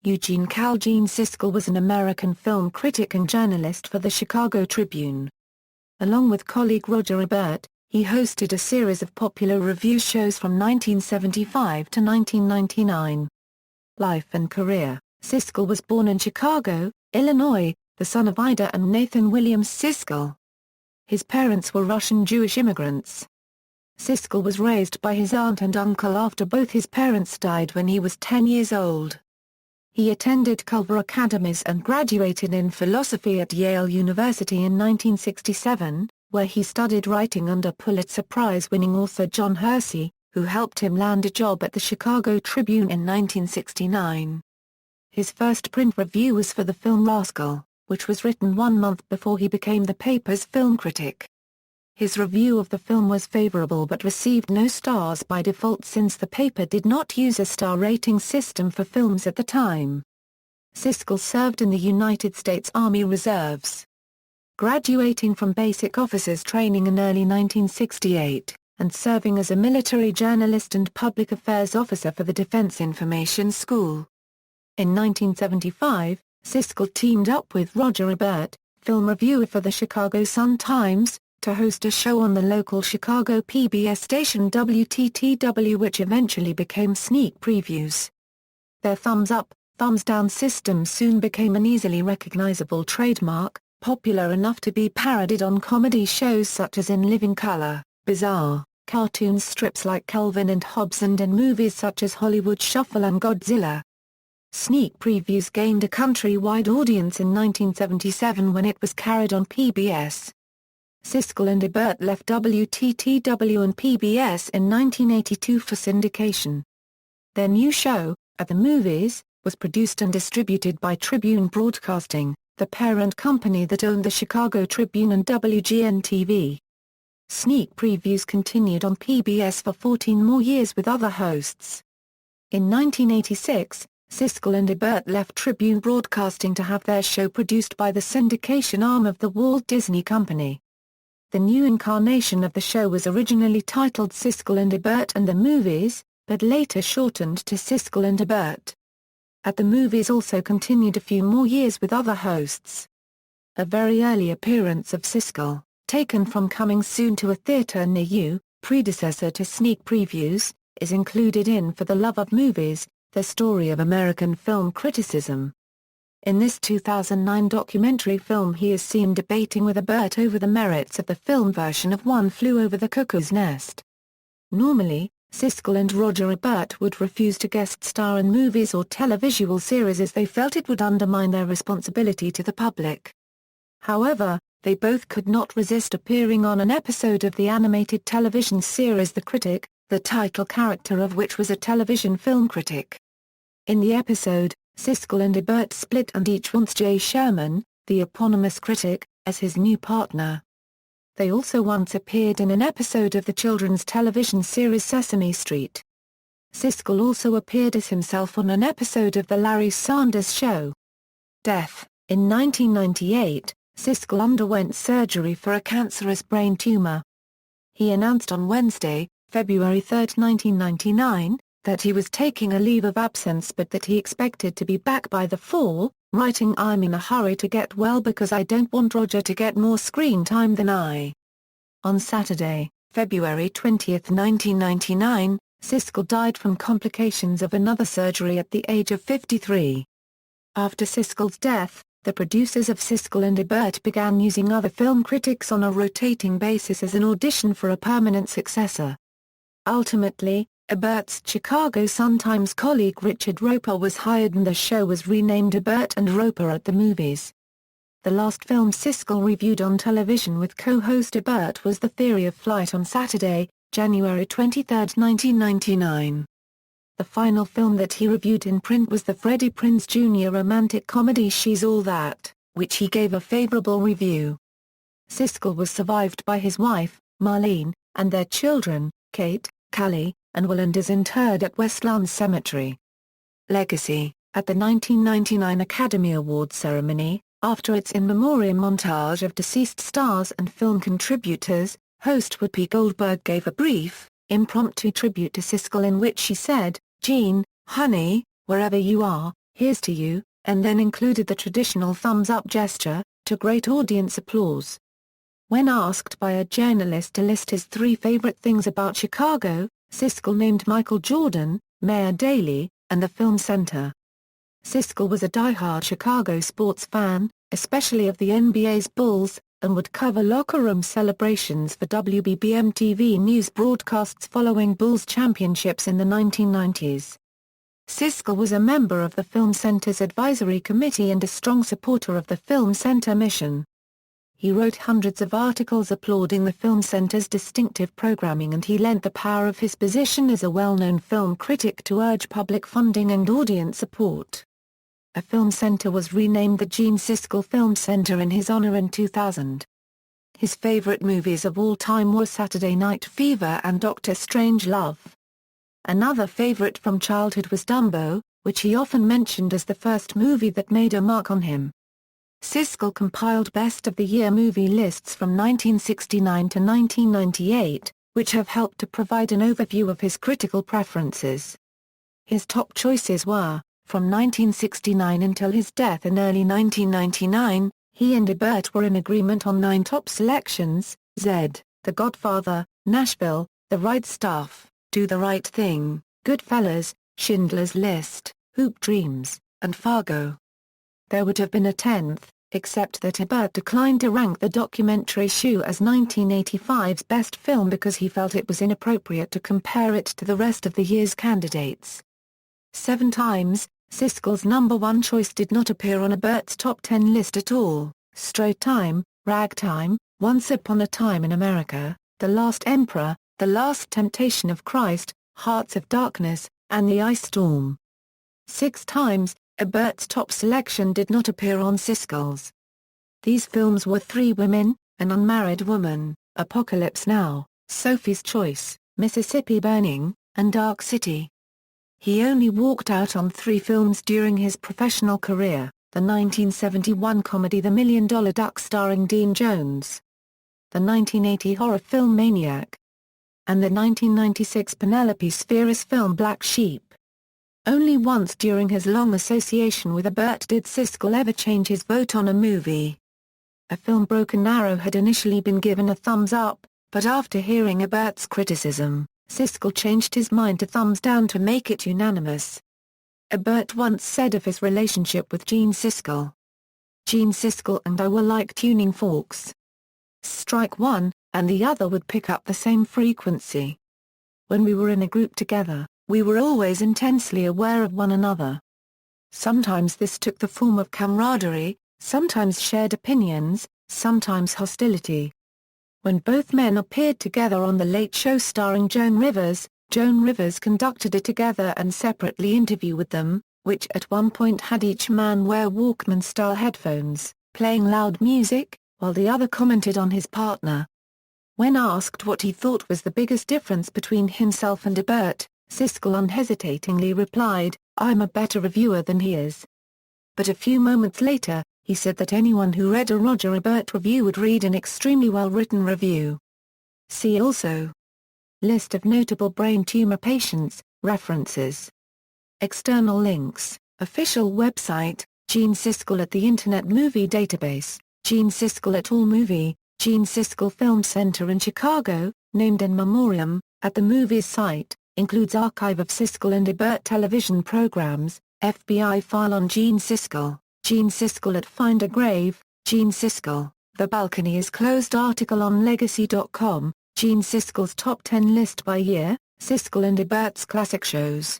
Eugene Kal. Gene Siskel was an American film critic and journalist for the Chicago Tribune. Along with colleague Roger Ebert, he hosted a series of popular review shows from 1975 to 1999. Life and career. Siskel was born in Chicago, Illinois, the son of Ida and Nathan Williams Siskel. His parents were Russian Jewish immigrants. Siskel was raised by his aunt and uncle after both his parents died when he was 10 years old. He attended Culver Academies and graduated in philosophy at Yale University in 1967, where he studied writing under Pulitzer Prize-winning author John Hersey, who helped him land a job at the Chicago Tribune in 1969. His first print review was for the film Rascal, which was written 1 month before he became the paper's film critic. His review of the film was favorable but received no stars by default since the paper did not use a star rating system for films at the time. Siskel served in the United States Army Reserves. Graduating from basic officers training in early 1968, and serving as a military journalist and public affairs officer for the Defense Information School. In 1975, Siskel teamed up with Roger Ebert, film reviewer for the Chicago Sun-Times, to host a show on the local Chicago PBS station WTTW, which eventually became Sneak Previews. Their thumbs up, thumbs down system soon became an easily recognizable trademark, popular enough to be parodied on comedy shows such as In Living Color, Bizarre, cartoon strips like Calvin and Hobbes, and in movies such as Hollywood Shuffle and Godzilla. Sneak Previews gained a countrywide audience in 1977 when it was carried on PBS. Siskel and Ebert left WTTW and PBS in 1982 for syndication. Their new show, At the Movies, was produced and distributed by Tribune Broadcasting, the parent company that owned the Chicago Tribune and WGN-TV. Sneak Previews continued on PBS for 14 more years with other hosts. In 1986, Siskel and Ebert left Tribune Broadcasting to have their show produced by the syndication arm of the Walt Disney Company. The new incarnation of the show was originally titled Siskel and Ebert and the Movies, but later shortened to Siskel and Ebert. At the Movies also continued a few more years with other hosts. A very early appearance of Siskel, taken from Coming Soon to a Theater Near You, predecessor to Sneak Previews, is included in For the Love of Movies, the story of American film criticism. In this 2009 documentary film he is seen debating with Ebert over the merits of the film version of One Flew Over the Cuckoo's Nest. Normally, Siskel and Roger Ebert would refuse to guest star in movies or televisual series as they felt it would undermine their responsibility to the public. However, they both could not resist appearing on an episode of the animated television series The Critic, the title character of which was a television film critic. In the episode, Siskel and Ebert split and each wants Jay Sherman, the eponymous critic, as his new partner. They also once appeared in an episode of the children's television series Sesame Street. Siskel also appeared as himself on an episode of The Larry Sanders Show. Death. In 1998, Siskel underwent surgery for a cancerous brain tumor. He announced on Wednesday, February 3, 1999, that he was taking a leave of absence but that he expected to be back by the fall, writing, "I'm in a hurry to get well because I don't want Roger to get more screen time than I." On Saturday, February 20, 1999, Siskel died from complications of another surgery at the age of 53. After Siskel's death, the producers of Siskel and Ebert began using other film critics on a rotating basis as an audition for a permanent successor. Ultimately, Ebert's Chicago Sun-Times colleague Richard Roper was hired and the show was renamed Ebert and Roper at the Movies. The last film Siskel reviewed on television with co-host Ebert was The Theory of Flight on Saturday, January 23, 1999. The final film that he reviewed in print was the Freddie Prinze Jr. romantic comedy She's All That, which he gave a favorable review. Siskel was survived by his wife, Marlene, and their children, Kate, Callie, and Will, and is interred at Westlawn Cemetery. Legacy. At the 1999 Academy Awards ceremony, after its in memoriam montage of deceased stars and film contributors, host Whoopi Goldberg gave a brief, impromptu tribute to Siskel in which she said, "Gene, honey, wherever you are, "Here's to you," and then included the traditional thumbs-up gesture, to great audience applause. When asked by a journalist to list his 3 favorite things about Chicago, Siskel named Michael Jordan, Mayor Daley, and the Film Center. Siskel was a die-hard Chicago sports fan, especially of the NBA's Bulls, and would cover locker room celebrations for WBBM TV news broadcasts following Bulls championships in the 1990s. Siskel was a member of the Film Center's advisory committee and a strong supporter of the Film Center mission. He wrote hundreds of articles applauding the Film Center's distinctive programming, and he lent the power of his position as a well-known film critic to urge public funding and audience support. A film center was renamed the Gene Siskel Film Center in his honor in 2000. His favorite movies of all time were Saturday Night Fever and Dr. Strangelove. Another favorite from childhood was Dumbo, which he often mentioned as the first movie that made a mark on him. Siskel compiled Best of the Year movie lists from 1969 to 1998, which have helped to provide an overview of his critical preferences. His top choices were, from 1969 until his death in early 1999, he and Ebert were in agreement on 9 top selections: Z, The Godfather, Nashville, The Right Stuff, Do the Right Thing, Goodfellas, Schindler's List, Hoop Dreams, and Fargo. There would have been a 10th, except that Ebert declined to rank the documentary Shoe as 1985's best film because he felt it was inappropriate to compare it to the rest of the year's candidates. 7 times, Siskel's number 1 choice did not appear on Ebert's top 10 list at all: Straight Time, Ragtime, Once Upon a Time in America, The Last Emperor, The Last Temptation of Christ, Hearts of Darkness, and The Ice Storm. 6 times, Ebert's top selection did not appear on Siskel's. These films were Three Women, An Unmarried Woman, Apocalypse Now, Sophie's Choice, Mississippi Burning, and Dark City. He only walked out on 3 films during his professional career: the 1971 comedy The $1 Million Duck starring Dean Jones, the 1980 horror film Maniac, and the 1996 Penelope Spheeris film Black Sheep. Only once during his long association with Ebert did Siskel ever change his vote on a movie. A film Broken Arrow had initially been given a thumbs up, but after hearing Ebert's criticism, Siskel changed his mind to thumbs down to make it unanimous. Ebert once said of his relationship with Gene Siskel, "Gene Siskel and I were like tuning forks. Strike one, and the other would pick up the same frequency. When we were in a group together, we were always intensely aware of one another. Sometimes this took the form of camaraderie, sometimes shared opinions, sometimes hostility. When both men appeared together on The Late Show starring Joan Rivers conducted a together and separately interview with them, which at one point had each man wear Walkman-style headphones, playing loud music, while the other commented on his partner." When asked what he thought was the biggest difference between himself and Ebert, Siskel unhesitatingly replied, "I'm a better reviewer than he is." But a few moments later, he said that anyone who read a Roger Ebert review would read an extremely well-written review. See also: List of notable brain tumor patients, references. External links, official website, Gene Siskel at the Internet Movie Database, Gene Siskel at AllMovie, Gene Siskel Film Center in Chicago, named in memoriam, at the movie's site, includes archive of Siskel and Ebert television programs, FBI file on Gene Siskel at Find a Grave, Gene Siskel, The Balcony is Closed article on Legacy.com, Gene Siskel's Top 10 list by year, Siskel and Ebert's classic shows.